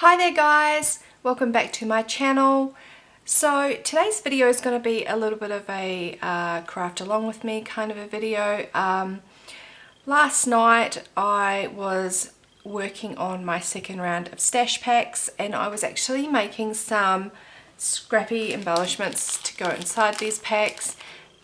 Hi there guys, welcome back to my channel. So today's video is going to be a little bit of a craft along with me kind of a video. Last night I was working on my second round of stash packs and I was actually making some scrappy embellishments to go inside these packs,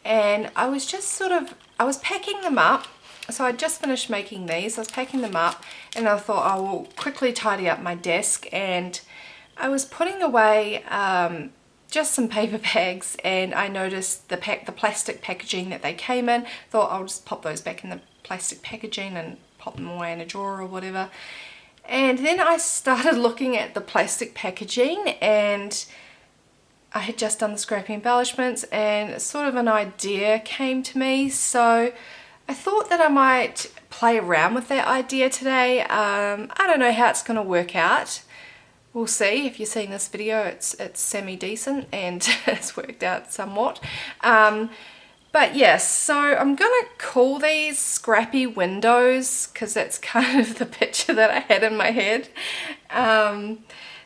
and I was just I was packing them up. So I just finished making these. I was packing them up and I thought I will quickly tidy up my desk, and I was putting away just some paper bags and I noticed the plastic packaging that they came in. Thought I'll just pop those back in the plastic packaging and pop them away in a drawer or whatever. And then I started looking at the plastic packaging, and I had just done the scrappy embellishments and sort of an idea came to me. So I thought that I might play around with that idea today. I don't know how it's going to work out. We'll see. If you're seeing this video, it's semi-decent and it's worked out somewhat. But yes, so I'm going to call these scrappy windows because that's kind of the picture that I had in my head.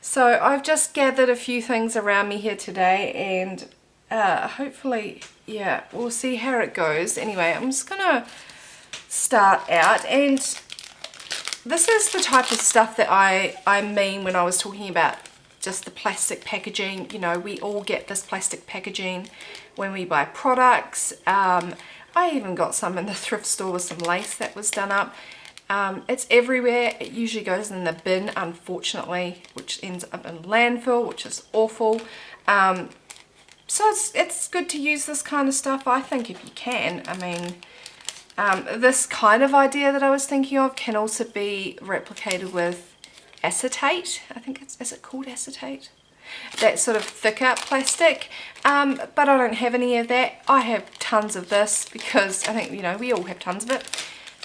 So I've just gathered a few things around me here today, and hopefully, yeah, we'll see how it goes. Anyway, I'm just gonna start out, and this is the type of stuff that I mean when I was talking about just the plastic packaging. You know, we all get this plastic packaging when we buy products. I even got some in the thrift store with some lace that was done up. It's everywhere. It usually goes in the bin, unfortunately, which ends up in landfill, which is awful. So it's good to use this kind of stuff, I think, if you can. I mean, this kind of idea that I was thinking of can also be replicated with acetate. I think is it called acetate? That sort of thicker plastic. But I don't have any of that. I have tons of this because I think, you know, we all have tons of it.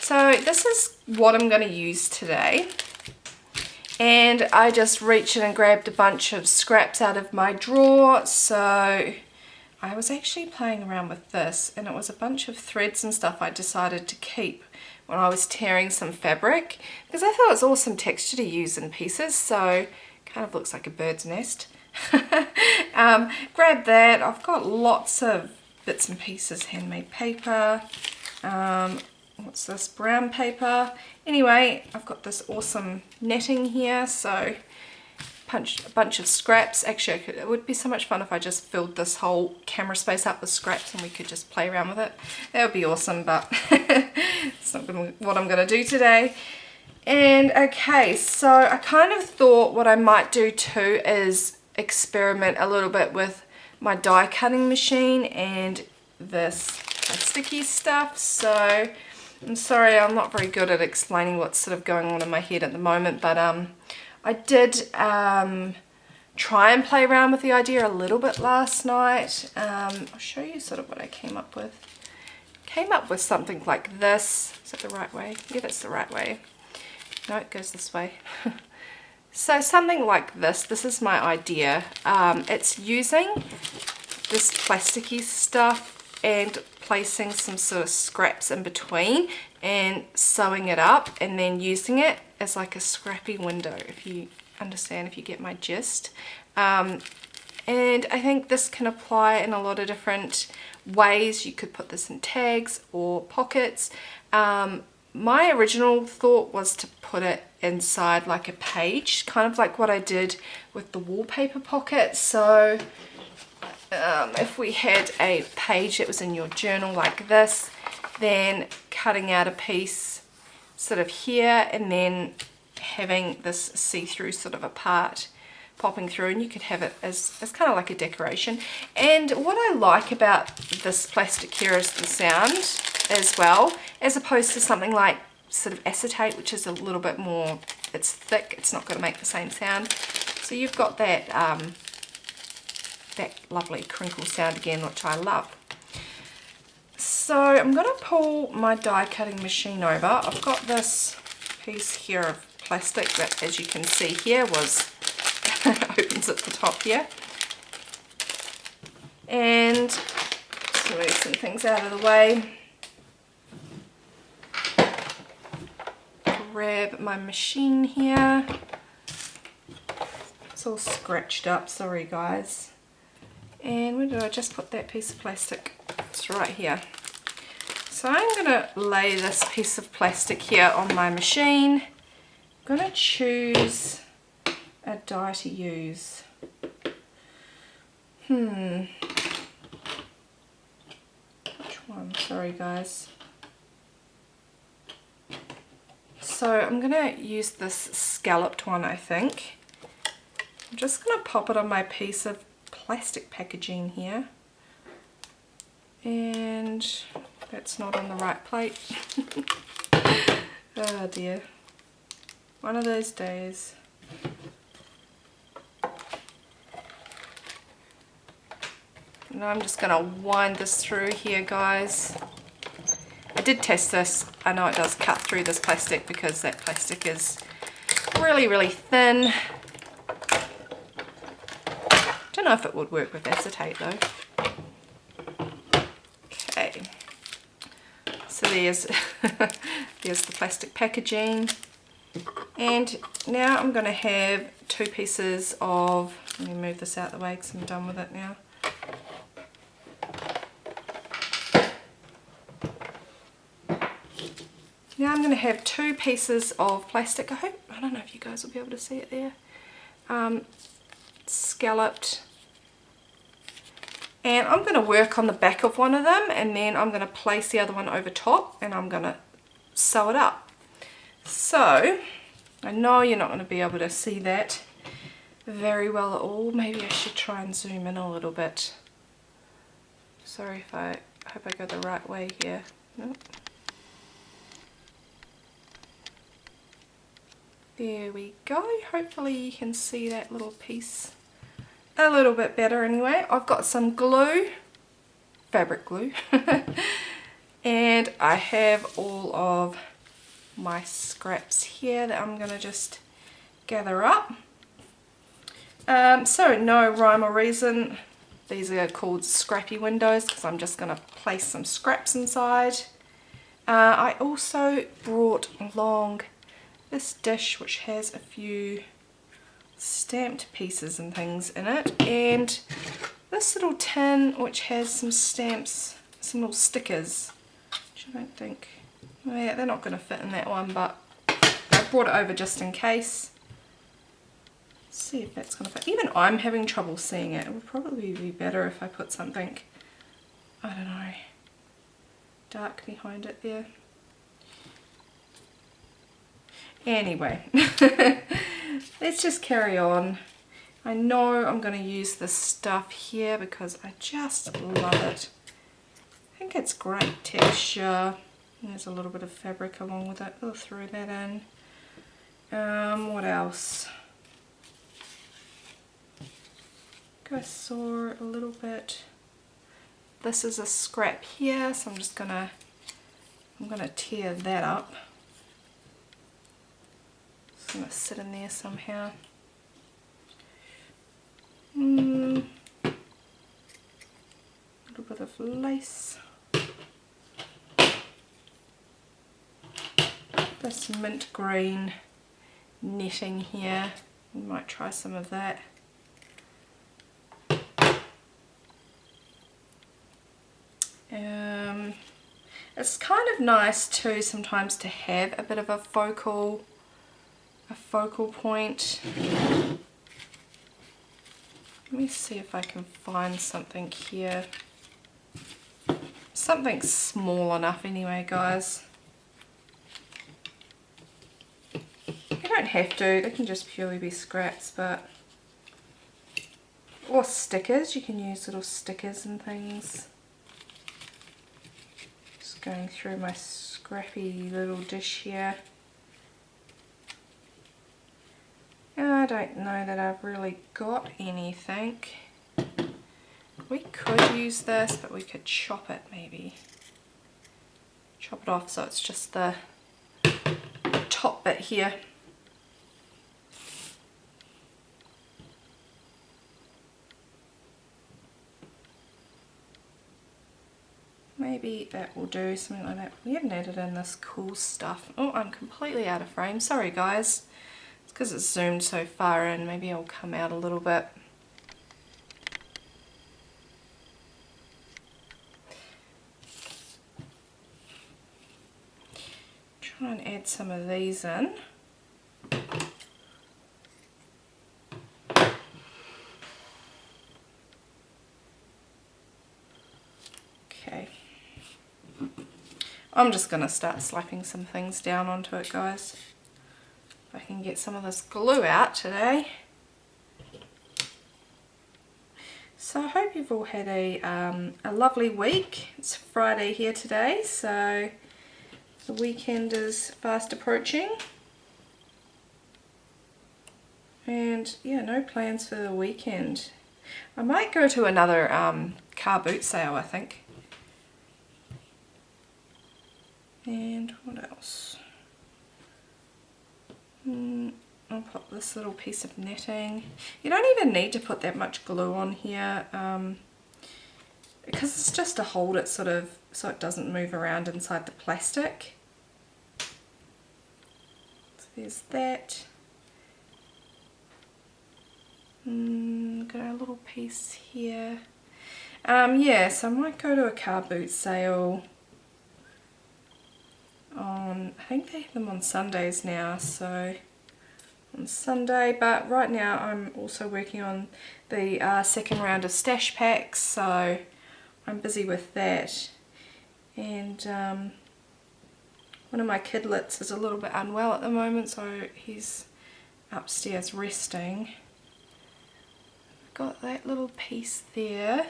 So this is what I'm going to use today. And I just reached in and grabbed a bunch of scraps out of my drawer. So I was actually playing around with this, and it was a bunch of threads and stuff I decided to keep when I was tearing some fabric, because I thought it was awesome texture to use in pieces. So kind of looks like a bird's nest. Grab that. I've got lots of bits and pieces, handmade paper. What's this? Brown paper. Anyway, I've got this awesome netting here, so a bunch of scraps. Actually, it would be so much fun if I just filled this whole camera space up with scraps and we could just play around with it. That would be awesome, but it's not what I'm going to do today. And okay, so I kind of thought what I might do too is experiment a little bit with my die cutting machine and this sticky stuff. So I'm sorry, I'm not very good at explaining what's sort of going on in my head at the moment, but I did try and play around with the idea a little bit last night. I'll show you sort of what I came up with. Came up with something like this. Is that the right way? Yeah, that's the right way. No, it goes this way. So something like this. This is my idea. It's using this plasticky stuff and placing some sort of scraps in between and sewing it up and then using it as like a scrappy window, if you understand, if you get my gist. And I think this can apply in a lot of different ways. You could put this in tags or pockets. My original thought was to put it inside like a page, kind of like what I did with the wallpaper pocket. So if we had a page that was in your journal like this, then cutting out a piece sort of here and then having this see-through sort of a part popping through, and you could have it as kind of like a decoration. And what I like about this plastic here is the sound as well, as opposed to something like sort of acetate, which is a little bit more, it's thick, it's not going to make the same sound. So you've got that that lovely crinkle sound again, which I love. So I'm going to pull my die cutting machine over. I've got this piece here of plastic that, as you can see here, was opens at the top here. And just move some things out of the way. Grab my machine here. It's all scratched up, sorry guys. And where did I just put that piece of plastic? It's right here. So I'm going to lay this piece of plastic here on my machine. I'm going to choose a die to use. Which one? Sorry guys. So I'm going to use this scalloped one, I think. I'm just going to pop it on my piece of plastic packaging here. And that's not on the right plate. Oh dear. One of those days. Now I'm just going to wind this through here, guys. I did test this. I know it does cut through this plastic because that plastic is really, really thin. Don't know if it would work with acetate though. Okay. So there's there's the plastic packaging. And now I'm going to have two pieces of, let me move this out the way because I'm done with it now. Now I'm going to have two pieces of plastic. I don't know if you guys will be able to see it there. Scalloped. And I'm going to work on the back of one of them, and then I'm going to place the other one over top, and I'm going to sew it up. So I know you're not going to be able to see that very well at all. Maybe I should try and zoom in a little bit. Sorry if I hope I go the right way here. Nope. There we go. Hopefully you can see that little piece a little bit better anyway. I've got some glue, fabric glue, and I have all of my scraps here that I'm going to just gather up. So no rhyme or reason, these are called Scrappy windows because I'm just going to place some scraps inside. I also brought along this dish which has a few stamped pieces and things in it, and this little tin which has some stamps, some little stickers, which I don't think, oh yeah, they're not going to fit in that one, but I brought it over just in case. Let's see if that's going to fit. Even I'm having trouble seeing it. It would probably be better if I put something, I don't know, dark behind it there. Anyway, let's just carry on. I know I'm going to use this stuff here because I just love it. I think it's great texture. There's a little bit of fabric along with it. I'll throw that in. What else? I saw a little bit. This is a scrap here, so I'm gonna tear that up. It's gonna sit in there somehow. A little bit of lace. This mint green netting here. We might try some of that. It's kind of nice too sometimes to have a bit of a focal point. Let me see if I can find something here. Something small enough anyway, guys. You don't have to, they can just purely be scraps, but or stickers, you can use little stickers and things. Just going through my scrappy little dish here. I don't know that I've really got anything. We could use this, but we could chop it maybe. Chop it off so it's just the top bit here. Maybe that will do, something like that. We haven't added in this cool stuff. Oh, I'm completely out of frame. Sorry guys. because it's zoomed so far in, maybe it'll come out a little bit. Try and add some of these in. Okay. I'm just going to start slapping some things down onto it, guys. If I can get some of this glue out today. So I hope you've all had a lovely week. It's Friday here today, so the weekend is fast approaching. And yeah, no plans for the weekend. I might go to another car boot sale, I think. And what else? I'll put this little piece of netting. You don't even need to put that much glue on here because it's just to hold it sort of so it doesn't move around inside the plastic. So there's that. Got a little piece here. Yeah, so I might go to a car boot sale on, I think they have them on Sundays now, so on Sunday, but right now I'm also working on the second round of stash packs, so I'm busy with that. And one of my kidlets is a little bit unwell at the moment, so he's upstairs resting. Got that little piece there.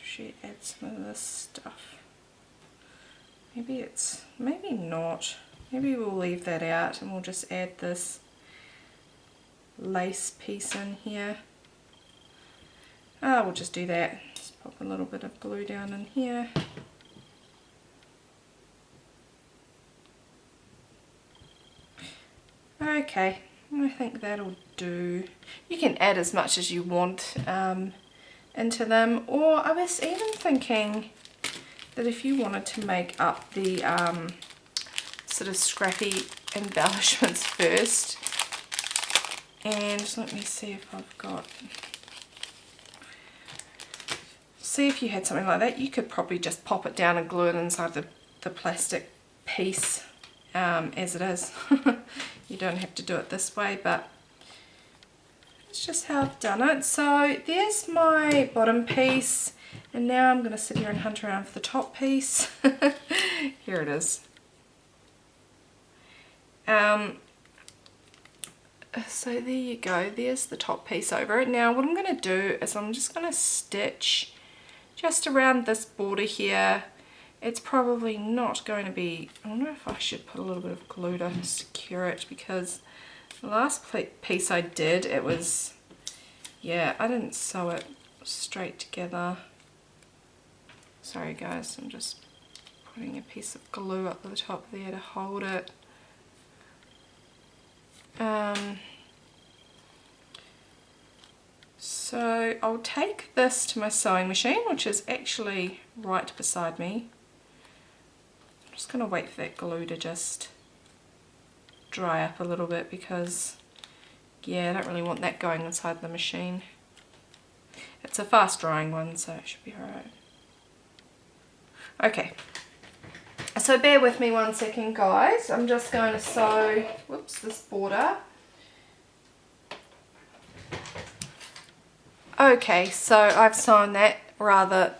Should add some of this stuff. Maybe not. Maybe we'll leave that out and we'll just add this lace piece in here. We'll just do that. Just pop a little bit of glue down in here. Okay, I think that'll do. You can add as much as you want into them, or I was even thinking that if you wanted to make up the sort of Scrappy embellishments first, and let me see if I've got, see if you had something like that, you could probably just pop it down and glue it inside the plastic piece as it is. You don't have to do it this way, but it's just how I've done it. So there's my bottom piece, and now I'm going to sit here and hunt around for the top piece. Here it is. So there you go, there's the top piece over it. Now what I'm going to do is I'm just going to stitch just around this border here. It's probably not going to be, I wonder if I should put a little bit of glue to secure it, because the last piece I did, it was, yeah, I didn't sew it straight together. Sorry guys, I'm just putting a piece of glue up at the top there to hold it. So I'll take this to my sewing machine, which is actually right beside me. I'm just going to wait for that glue to just dry up a little bit, because yeah, I don't really want that going inside the machine. It's a fast drying one, so it should be alright. Okay, so bear with me 1 second guys, I'm just going to sew, whoops, this border. Okay, so I've sewn that rather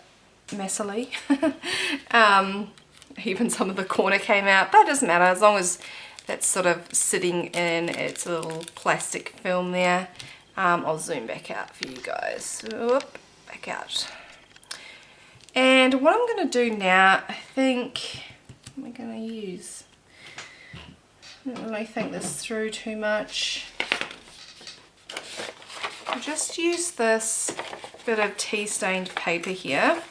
messily. Even some of the corner came out, but it doesn't matter as long as that's sort of sitting in its little plastic film there. I'll zoom back out for you guys. Whoop, back out. And what I'm going to do now, I think, what am I going to use? I don't really think this through too much. I'll just use this bit of tea stained paper here.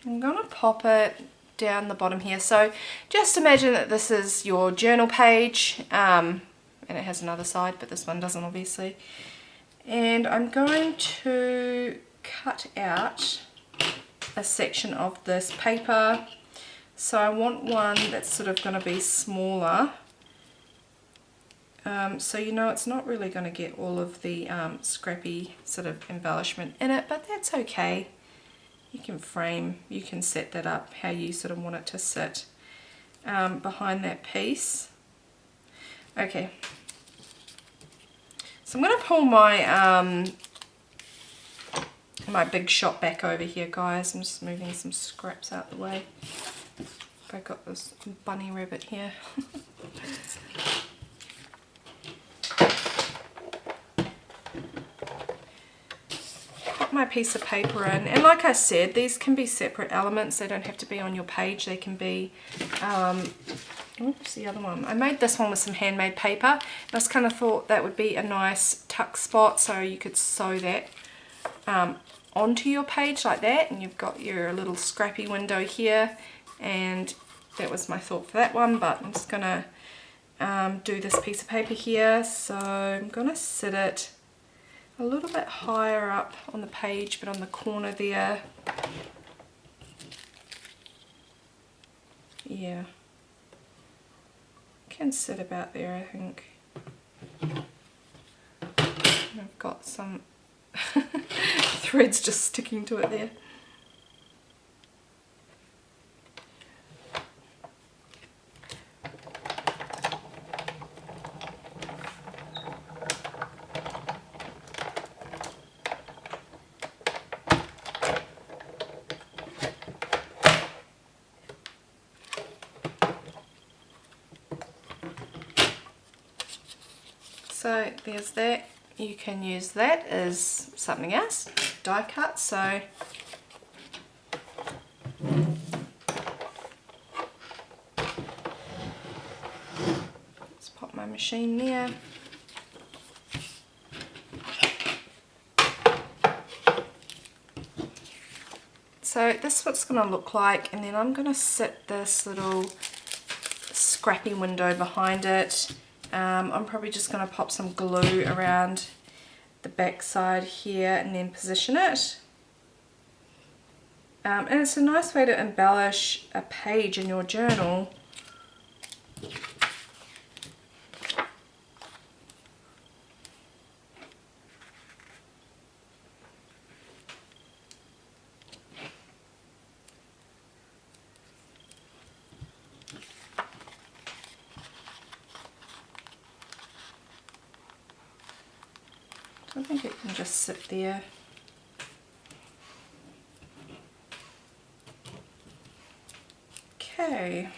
I'm going to pop it down the bottom here. So just imagine that this is your journal page. and it has another side, but this one doesn't obviously. And I'm going to cut out a section of this paper. So I want one that's sort of going to be smaller. So you know it's not really going to get all of the scrappy sort of embellishment in it, but that's okay. You can set that up how you sort of want it to sit behind that piece. Okay, so I'm going to pull my my big shot back over here, guys. I'm just moving some scraps out the way. I got this bunny rabbit here. Put my piece of paper in, and like I said, these can be separate elements. They don't have to be on your page. They can be what's the other one? I made this one with some handmade paper. I just kind of thought that would be a nice tuck spot, so you could sew that onto your page like that, and you've got your little scrappy window here. And that was my thought for that one, but I'm just gonna do this piece of paper here. So I'm gonna sit it a little bit higher up on the page, but on the corner there. Yeah, can sit about there, I think. I've got some threads just sticking to it there. So there's that. You can use that as something else, die cut. So let's pop my machine there. So this is what it's going to look like, and then I'm going to sit this little scrappy window behind it. I'm probably just going to pop some glue around the back side here and then position it. And it's a nice way to embellish a page in your journal. I think it can just sit there. Okay.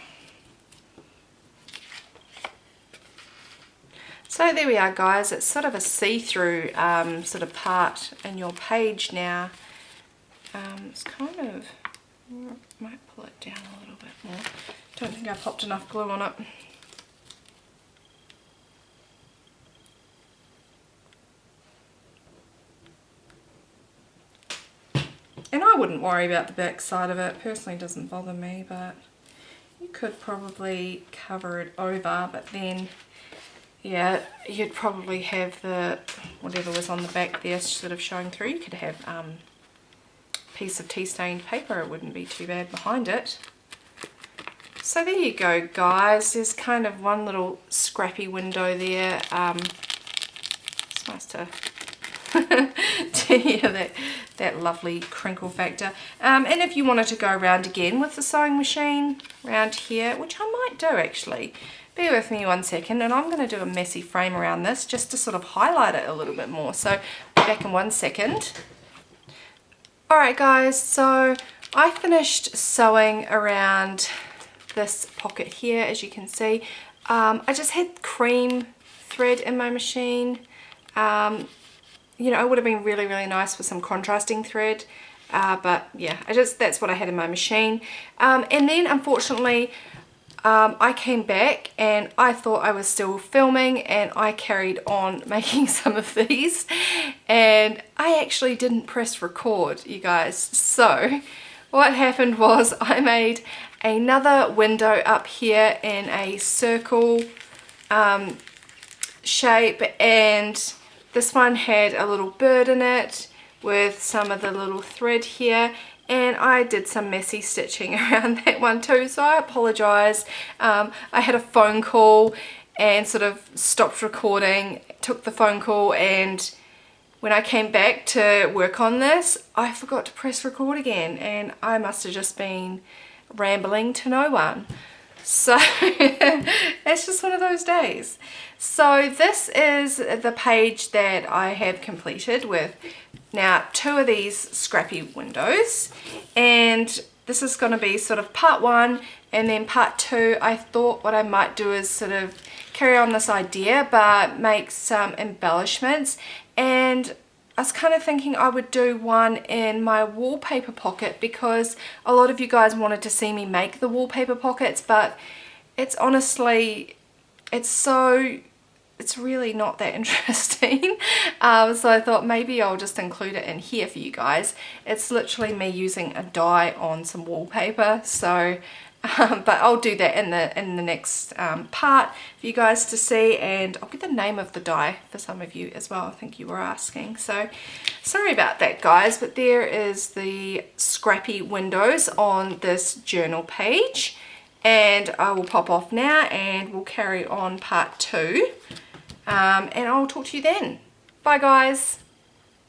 So there we are, guys. It's sort of a see-through sort of part in your page now. It's kind of, might pull it down a little bit more. Don't think I popped enough glue on it. And I wouldn't worry about the back side of it. Personally, it doesn't bother me, but you could probably cover it over, but then, yeah, you'd probably have the, whatever was on the back there sort of showing through. You could have a piece of tea-stained paper. It wouldn't be too bad behind it. So there you go, guys. There's kind of one little scrappy window there. It's nice to hear that lovely crinkle factor. And if you wanted to go around again with the sewing machine around here, which I might do actually, bear with me 1 second, and I'm going to do a messy frame around this just to sort of highlight it a little bit more. So back in 1 second. Alright guys, so I finished sewing around this pocket here, as you can see. I just had cream thread in my machine. You know, it would have been really, really nice with some contrasting thread, but yeah, that's what I had in my machine. And then unfortunately, I came back and I thought I was still filming, and I carried on making some of these, and I actually didn't press record, you guys. So what happened was I made another window up here in a circle shape, and this one had a little bird in it with some of the little thread here, and I did some messy stitching around that one too, so I apologise. I had a phone call and sort of stopped recording, took the phone call, and when I came back to work on this, I forgot to press record again, and I must have just been rambling to no one. So it's just one of those days. So this is the page that I have completed with now 2 of these scrappy windows, and this is going to be sort of part 1, and then part 2 I thought what I might do is sort of carry on this idea but make some embellishments, and I was kind of thinking I would do one in my wallpaper pocket because a lot of you guys wanted to see me make the wallpaper pockets, but it's honestly, it's really not that interesting. So I thought maybe I'll just include it in here for you guys. It's literally me using a die on some wallpaper, so but I'll do that in the next part for you guys to see, and I'll get the name of the die for some of you as well. I think you were asking, so sorry about that guys, but there is the scrappy windows on this journal page, and I will pop off now and we'll carry on part 2, and I'll talk to you then. Bye guys.